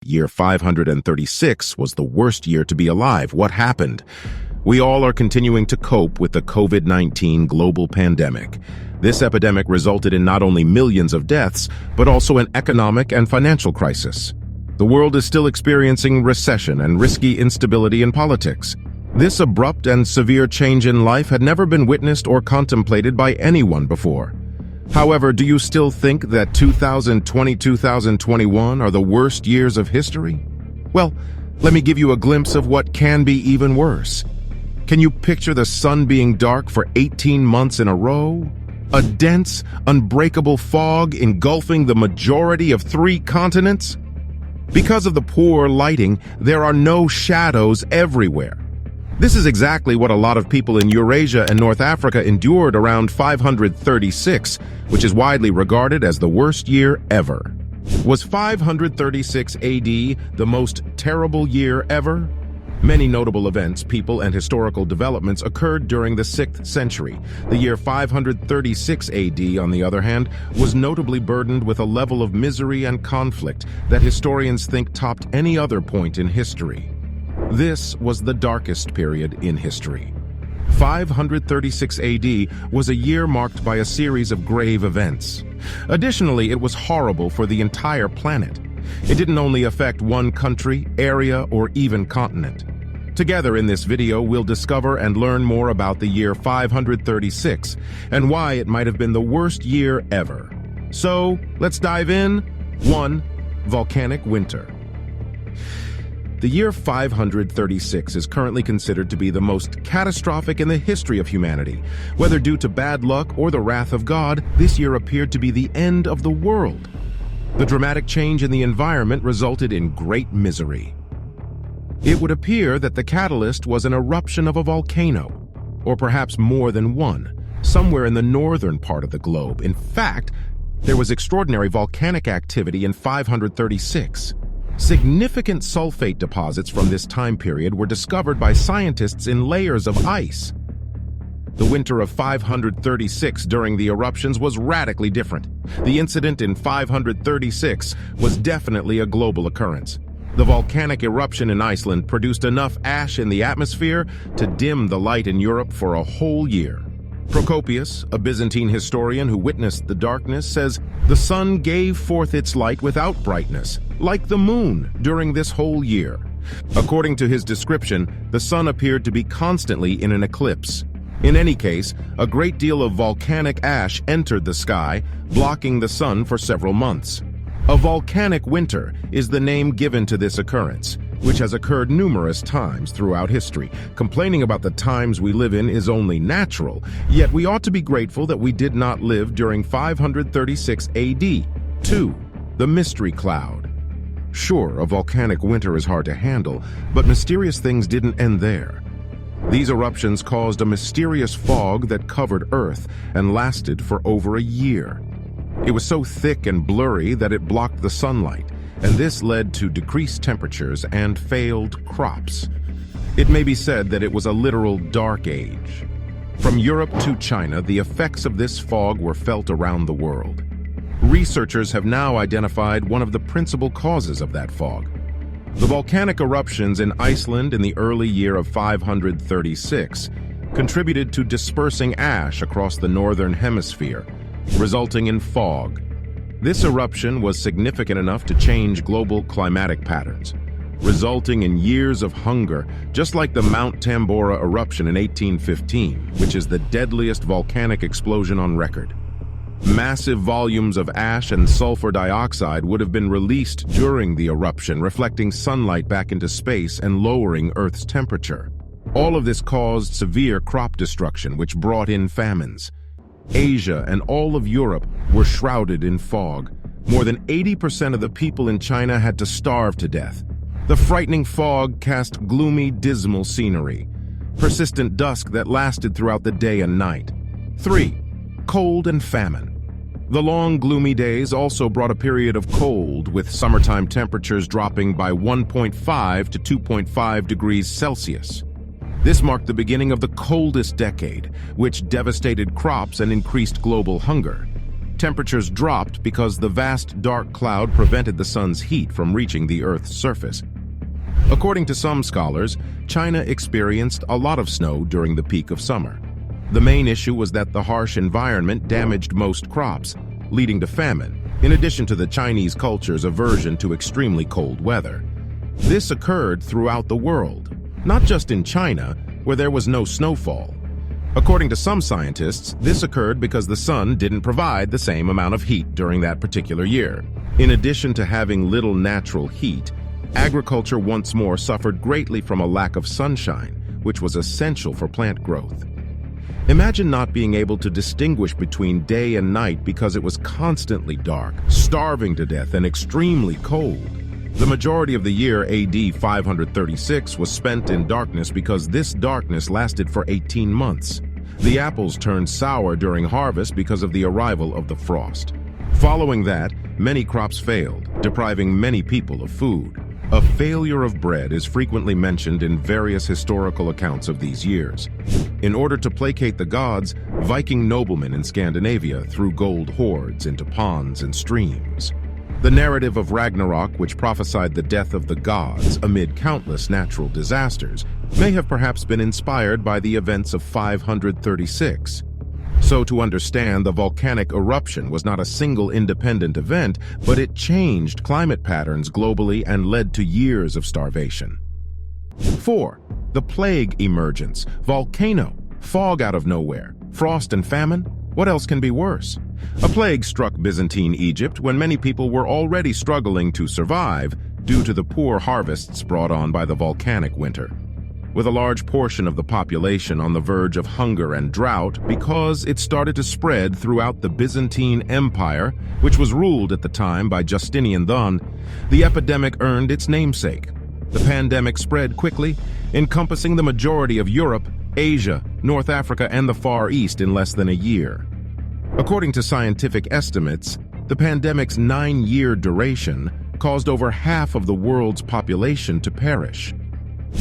Year 536 was the worst year to be alive. What happened? We all are continuing to cope with the COVID-19 global pandemic. This epidemic resulted in not only millions of deaths, but also an economic and financial crisis. The world is still experiencing recession and risky instability in politics. This abrupt and severe change in life had never been witnessed or contemplated by anyone before. However, do you still think that 2020-2021 are the worst years of history? Well, let me give you a glimpse of what can be even worse. Can you picture the sun being dark for 18 months in a row? A dense, unbreakable fog engulfing the majority of 3 continents? Because of the poor lighting, there are no shadows everywhere. This is exactly what a lot of people in Eurasia and North Africa endured around 536, which is widely regarded as the worst year ever. Was 536 AD the most terrible year ever? Many notable events, people, and historical developments occurred during the 6th century. The year 536 AD, on the other hand, was notably burdened with a level of misery and conflict that historians think topped any other point in history. This was the darkest period in history. 536 AD was a year marked by a series of grave events. Additionally, it was horrible for the entire planet. It didn't only affect one country, area, or even continent. Together in this video, we'll discover and learn more about the year 536 and why it might have been the worst year ever. So, let's dive in. 1. Volcanic Winter. The year 536 is currently considered to be the most catastrophic in the history of humanity. Whether due to bad luck or the wrath of God, this year appeared to be the end of the world. The dramatic change in the environment resulted in great misery. It would appear that the catalyst was an eruption of a volcano, or perhaps more than one, somewhere in the northern part of the globe. In fact, there was extraordinary volcanic activity in 536. Significant sulfate deposits from this time period were discovered by scientists in layers of ice. The winter of 536 during the eruptions was radically different. The incident in 536 was definitely a global occurrence. The volcanic eruption in Iceland produced enough ash in the atmosphere to dim the light in Europe for a whole year. Procopius, a Byzantine historian who witnessed the darkness, says, "The sun gave forth its light without brightness, like the moon, during this whole year." According to his description, the sun appeared to be constantly in an eclipse. In any case, a great deal of volcanic ash entered the sky, blocking the sun for several months. A volcanic winter is the name given to this occurrence, which has occurred numerous times throughout history. Complaining about the times we live in is only natural, yet we ought to be grateful that we did not live during 536 AD. 2. The Mystery Cloud. Sure, a volcanic winter is hard to handle, but mysterious things didn't end there. These eruptions caused a mysterious fog that covered Earth and lasted for over a year. It was so thick and blurry that it blocked the sunlight, and this led to decreased temperatures and failed crops. It may be said that it was a literal dark age. From Europe to China, the effects of this fog were felt around the world. Researchers have now identified one of the principal causes of that fog. The volcanic eruptions in Iceland in the early year of 536 contributed to dispersing ash across the northern hemisphere, resulting in fog. This eruption was significant enough to change global climatic patterns, resulting in years of hunger, just like the Mount Tambora eruption in 1815, which is the deadliest volcanic explosion on record. Massive volumes of ash and sulfur dioxide would have been released during the eruption, reflecting sunlight back into space and lowering Earth's temperature. All of this caused severe crop destruction, which brought in famines. Asia and all of Europe were shrouded in fog. More than 80% of the people in China had to starve to death. The frightening fog cast gloomy, dismal scenery, persistent dusk that lasted throughout the day and night. 3. Cold and famine. The long, gloomy days also brought a period of cold, with summertime temperatures dropping by 1.5 to 2.5 degrees Celsius. This marked the beginning of the coldest decade, which devastated crops and increased global hunger. Temperatures dropped because the vast dark cloud prevented the sun's heat from reaching the Earth's surface. According to some scholars, China experienced a lot of snow during the peak of summer. The main issue was that the harsh environment damaged most crops, leading to famine, in addition to the Chinese culture's aversion to extremely cold weather. This occurred throughout the world, not just in China, where there was no snowfall. According to some scientists, this occurred because the sun didn't provide the same amount of heat during that particular year. In addition to having little natural heat, agriculture once more suffered greatly from a lack of sunshine, which was essential for plant growth. Imagine not being able to distinguish between day and night because it was constantly dark, starving to death, and extremely cold. The majority of the year AD 536 was spent in darkness because this darkness lasted for 18 months. The apples turned sour during harvest because of the arrival of the frost. Following that, many crops failed, depriving many people of food. A failure of bread is frequently mentioned in various historical accounts of these years. In order to placate the gods, Viking noblemen in Scandinavia threw gold hoards into ponds and streams. The narrative of Ragnarok, which prophesied the death of the gods amid countless natural disasters, may have perhaps been inspired by the events of 536. So to understand, the volcanic eruption was not a single independent event, but it changed climate patterns globally and led to years of starvation. 4. The Plague Emergence. Volcano. Fog out of nowhere. Frost and famine. What else can be worse? A plague struck Byzantine Egypt when many people were already struggling to survive due to the poor harvests brought on by the Volcanic Winter. With a large portion of the population on the verge of hunger and drought because it started to spread throughout the Byzantine Empire, which was ruled at the time by Justinian I, the epidemic earned its namesake. The pandemic spread quickly, encompassing the majority of Europe, Asia, North Africa, and the Far East in less than a year. According to scientific estimates, the pandemic's 9-year duration caused over half of the world's population to perish.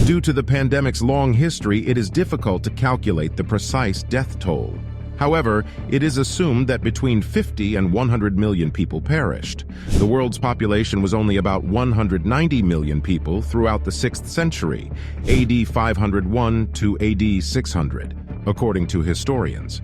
Due to the pandemic's long history, it is difficult to calculate the precise death toll. However, it is assumed that between 50 and 100 million people perished. The world's population was only about 190 million people throughout the 6th century, AD 501 to AD 600, according to historians.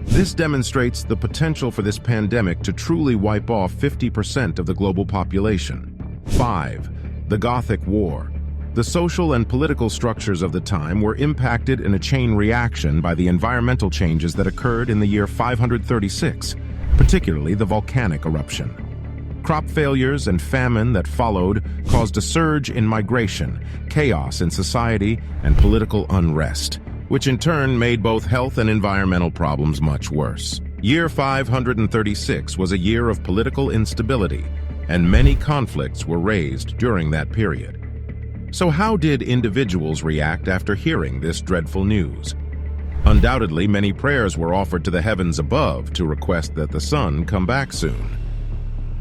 This demonstrates the potential for this pandemic to truly wipe off 50% of the global population. 5. The Gothic War. The social and political structures of the time were impacted in a chain reaction by the environmental changes that occurred in the year 536, particularly the volcanic eruption. Crop failures and famine that followed caused a surge in migration, chaos in society, and political unrest, which in turn made both health and environmental problems much worse. Year 536 was a year of political instability, and many conflicts were raised during that period. So how did individuals react after hearing this dreadful news? Undoubtedly, many prayers were offered to the heavens above to request that the sun come back soon.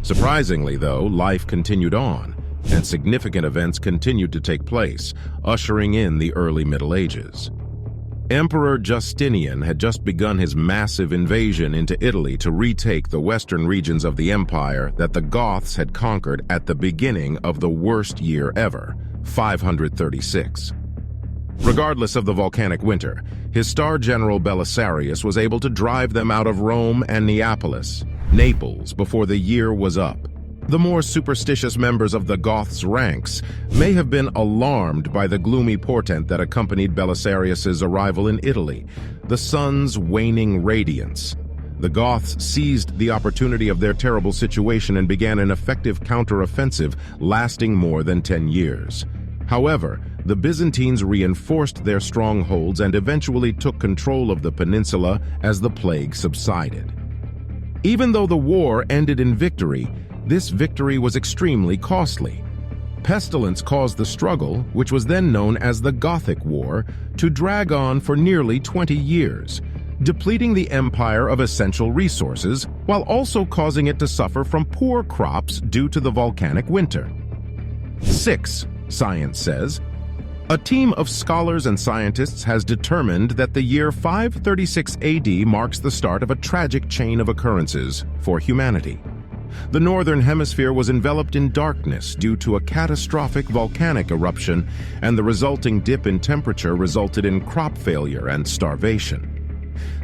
Surprisingly, though, life continued on, and significant events continued to take place, ushering in the early Middle Ages. Emperor Justinian had just begun his massive invasion into Italy to retake the western regions of the empire that the Goths had conquered at the beginning of the worst year ever, 536. Regardless of the volcanic winter, his star general Belisarius was able to drive them out of Rome and Neapolis, Naples, before the year was up. The more superstitious members of the Goths' ranks may have been alarmed by the gloomy portent that accompanied Belisarius's arrival in Italy, the sun's waning radiance. The Goths seized the opportunity of their terrible situation and began an effective counteroffensive lasting more than 10 years. However, the Byzantines reinforced their strongholds and eventually took control of the peninsula as the plague subsided. Even though the war ended in victory, this victory was extremely costly. Pestilence caused the struggle, which was then known as the Gothic War, to drag on for nearly 20 years, depleting the empire of essential resources while also causing it to suffer from poor crops due to the volcanic winter. 6. Science says, A team of scholars and scientists has determined that the year 536 AD marks the start of a tragic chain of occurrences for humanity. The northern hemisphere was enveloped in darkness due to a catastrophic volcanic eruption, and the resulting dip in temperature resulted in crop failure and starvation.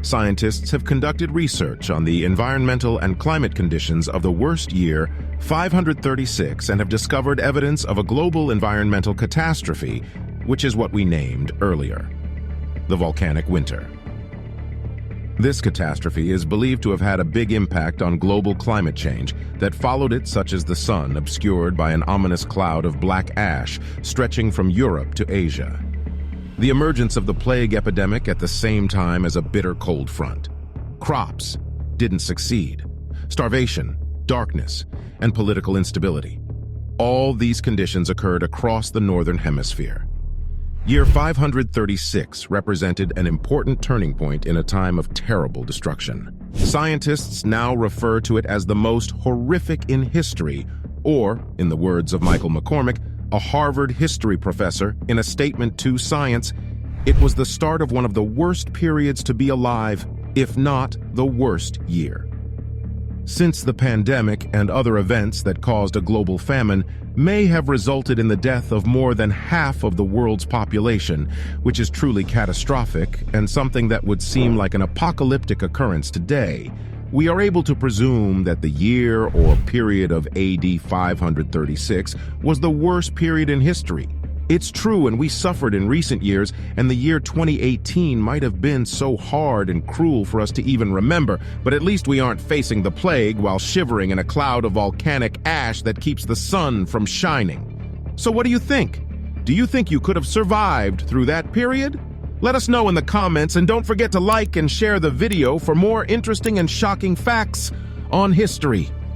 Scientists have conducted research on the environmental and climate conditions of the worst year, 536, and have discovered evidence of a global environmental catastrophe, which is what we named earlier, the Volcanic Winter. This catastrophe is believed to have had a big impact on global climate change that followed it, such as the sun obscured by an ominous cloud of black ash stretching from Europe to Asia. The emergence of the plague epidemic at the same time as a bitter cold front. Crops didn't succeed. Starvation, darkness, and political instability. All these conditions occurred across the northern hemisphere. Year 536 represented an important turning point in a time of terrible destruction. Scientists now refer to it as the most horrific in history, or, in the words of Michael McCormick, a Harvard history professor, in a statement to Science, it was the start of one of the worst periods to be alive, if not the worst year. Since the pandemic and other events that caused a global famine may have resulted in the death of more than half of the world's population, which is truly catastrophic and something that would seem like an apocalyptic occurrence today, we are able to presume that the year or period of AD 536 was the worst period in history. It's true, and we suffered in recent years, and the year 2018 might have been so hard and cruel for us to even remember, but at least we aren't facing the plague while shivering in a cloud of volcanic ash that keeps the sun from shining. So what do you think? Do you think you could have survived through that period? Let us know in the comments, and don't forget to like and share the video for more interesting and shocking facts on history.